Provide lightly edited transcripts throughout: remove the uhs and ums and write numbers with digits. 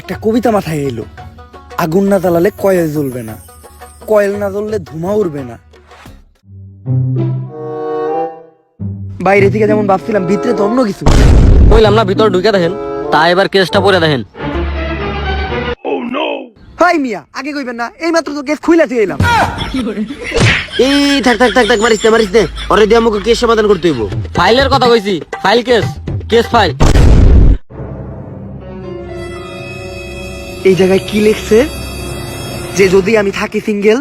একটা কবিতা মাথায় এলো, আগুন না জ্বালালে কয়েল জ্বলবে না, কয়েল না জ্বললে ধোঁয়া উড়বে না। বাইরে থেকে যেমন ভাবছিলাম, ভিতরে তো অন্য কিছু। কইলাম না ভিতর ঢুকে দেখেন, তা এবার কেসটা পড়ে দেখেন। হাই মিয়া, আগে কইবেন না, এই মাত্র তো কেস খুইলা দিয়ে এলাম। এই থাক থাক থাক থাক, মারিস নে ওরে দিয়ে আমাকে কেস সমাধান করতে হইব। ফাইলের কথা কইছি, ফাইল কেস, কেস ফাইল। এই জায়গায় কি লিখছে যে যদি আমি থাকি সিঙ্গেল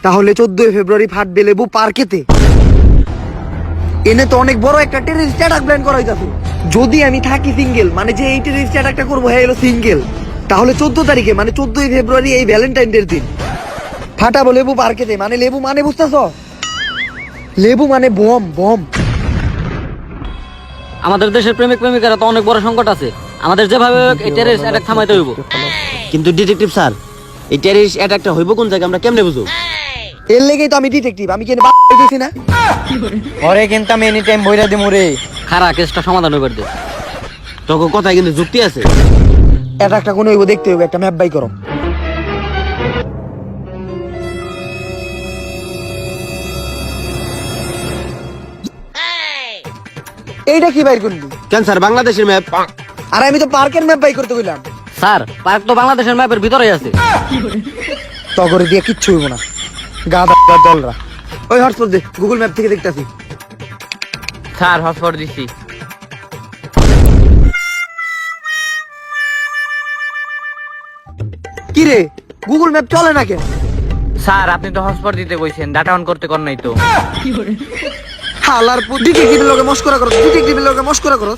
তাহলে 14 ফেব্রুয়ারি ফাটবে লেবু পার্কেতে। এনে তো অনেক বড় একটা টেররিস্ট অ্যাটাক প্ল্যান করা হইতাছে। যদি আমি থাকি সিঙ্গেল মানে যে এই টেররিস্ট অ্যাটাকটা করবো হয়ে গেল সিঙ্গেল, তাহলে 14 তারিখে মানে 14 ফেব্রুয়ারি এই ভ্যালেন্টাইন ডের দিন ফাটাবো লেবু পার্কেতে। মানে লেবু মানে বুঝতেছ, লেবু মানে বম বম। আমাদের দেশের প্রেমিক প্রেমিকারা তো অনেক বড় সংকট আছে, আমাদের যেভাবে এই টেররিস্ট অ্যাটাক থামাইতে হইব। কিন্তু ডিটেকটিভ স্যার, এই টেররিস্ট অ্যাটাকটা হইব কোন জায়গায় আমরা কেমনে বুঝব? এর লেগেই তো আমি ডিটেকটিভ, আমি কেন দিছি না ওরে কিন্তু আমি এনি টাইম বইরা দিমু রে। খারা কেসটা সমাধান হইবার দে। তোকে কথায় কিন্তু যুক্তি আছে। অ্যাটাকটা কোন হইব দেখতে হইব, একটা ম্যাপ বাই করো। এইটা কি বাইর করলি? কেন স্যার, বাংলাদেশের ম্যাপ। আর আমি তো পার্কের ম্যাপ বাই করতে কইলাম। স্যার, পার্ক তো বাংলাদেশের ম্যাপের ভিতরেই আছে। তগরে দিয়ে কিচ্ছু হইব না, গাদা দলরা। ওই হটস্পট দে, গুগল ম্যাপ থেকে দেখতাছি। স্যার হটস্পট দিছি। কি রে, গুগল ম্যাপ চলে না কেন? স্যার আপনি তো হটস্পট দিতে কইছেন, ডাটা অন করতে কোন নাই তো। হালার পর ডিটেকটিভের লগে মস্করা করো, ডিটেকটিভের লগে মস্করা করো।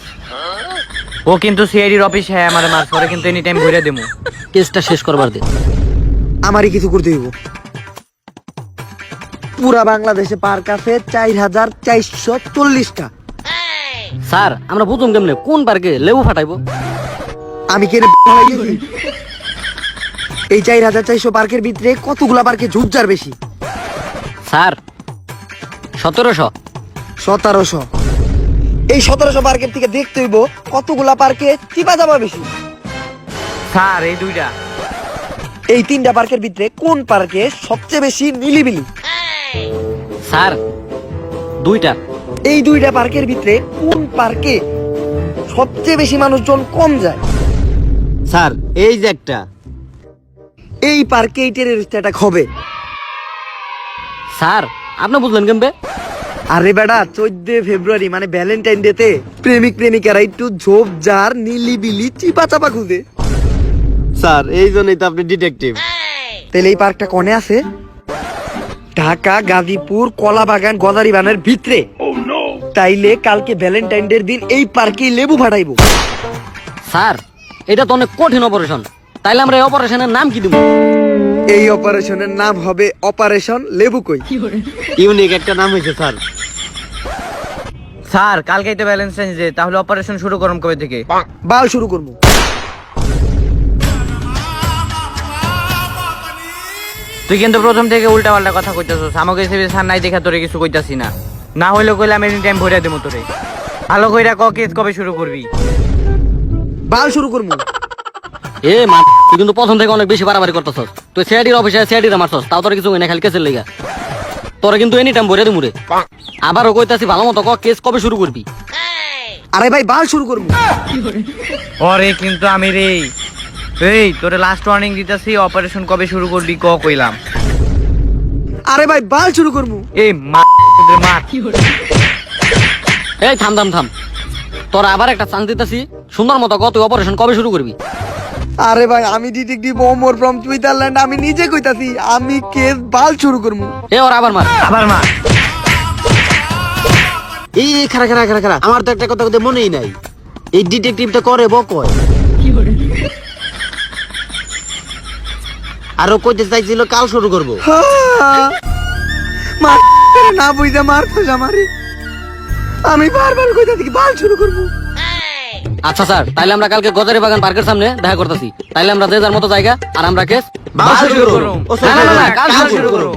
ও কিন্তু সিআইডির অফিস হ্যাঁ আমারে মার পরে কিন্তু এনি টাইম বইরা দিমু। কেসটা শেষ করবার দে। আমারই কিছু করতে হইব। পুরা বাংলাদেশে পার্ক আছে 4440টা। স্যার, আমরা বুঝুম কেমনে কোন পার্কে লেবু ফাটাইবো? আমি কেন এই 4400 পার্কের ভিতরে কতগুলা পার্কে ঝুপঝাড় বেশি? স্যার, 1700। 1700। এই 1700 পার্কের থেকে দেখতে হইব কতগুলা পার্কে চিপা চাপা বেশি। স্যার এই দুইটা। এই 3টা পার্কের ভিতরে কোন পার্কে সবচেয়ে বেশি নিলিবিলি? স্যার, 2টা। এই 2টা পার্কের ভিতরে কোন পার্কে সবচেয়ে বেশি মানুষজন কম যায়? স্যার এই যে একটা। এই পার্কে এই টেররিস্ট অ্যাটাক হবে। স্যার, আপনি বুঝলেন কেমবে? আরে বেটা, 14 ফেব্রুয়ারি মানে ভ্যালেন্টাইন ডে তে প্রেমিক প্রেমিকারা একটু ঝোপঝাড় নিলিবিলি চিপা চাপা খুঁজে। স্যার এই জন্যই তো আপনি ডিটেকটিভ। তাহলে এই পার্কটা কোনে আছে? ঢাকা, গাজীপুর, কলাবাগান, গজারিবানের ভিতরে। তাইলে কালকে ভ্যালেন্টাইন ডের দিন এই পার্কে লেবু ফাটাইবো। স্যার, এটা তো অনেক কঠিন অপারেশন, তাইলে আমরা এই অপারেশনের নাম কি দিব? এই অপারেশনের নাম হবে অপারেশন লেবু কই। ইউনিক একটা নাম হয়েছে স্যার। স্যার কালকেই তো ভ্যালেন্টাইন ডে, তাহলে অপারেশন শুরু করুন কবে থেকে? বাল শুরু করবো। তুই কিন্তু প্রথম থেকে উল্টা পাল্টা কথা কইতাছস। আমাকে এসে স্যার নাই দেখা তোরে কিছু কইতাছি না। না হইলে কইলে আমি এনি টাইম ভইরা দেবো তোরে। ভালো কইরা ক কেস কবে শুরু করবি? বাল শুরু করবো। এ মা, তুই কিন্তু প্রথম থেকে অনেক বেশি বাড়াবাড়ি করতেছস। তুই সিআইডির অফিসে সিআইডির মারছস, তাও তোর কিছু না, খালি কেসের লেগা। তোরা কিন্তু এনি টাইম ভরে দিমু রে। আবারও কইতাছি ভালো মতো ক কেস কবে শুরু করবি? আরে ভাই, বাল শুরু করবো। ওরে কিন্তু আমি রে, এই তোরে লাস্ট ওয়ার্নিং দিতাছি, অপারেশন কবে শুরু করবি ক কইলাম। আরে ভাই, বাল শুরু করবো। এই মা এই থাম থাম থাম, তোরা আবার একটা চান্স দিতেছি, সুন্দর মতো ক তুই অপারেশন কবে শুরু করবি? আরে ভাই, আমি ডিটেকটিভ ওমর ফ্রম সুইজারল্যান্ড, আমি নিজে কইতাছি আমি কেস বাল শুরু করবো। এ ওর আবার মার। আবার মা। এই খারা খারা খারা খারা, আমার তো একটা কথা কথা মনেই নাই। এই ডিটেকটিভটা করে বকয়। আরো কইতে চাইছিল কাল শুরু করব। না বুঝা মারছিস আমারে। আমি বারবার কইতাছি বাল শুরু করবো। আচ্ছা স্যার, তাইলে আমরা কালকে গজারি বাগান পার্কের সামনে দেখা করতেছি। তাইলে আমরা যে যার মতো জায়গা আর আমরা কেস বাল শুরু করব। না, না, না, কাল শুরু করব।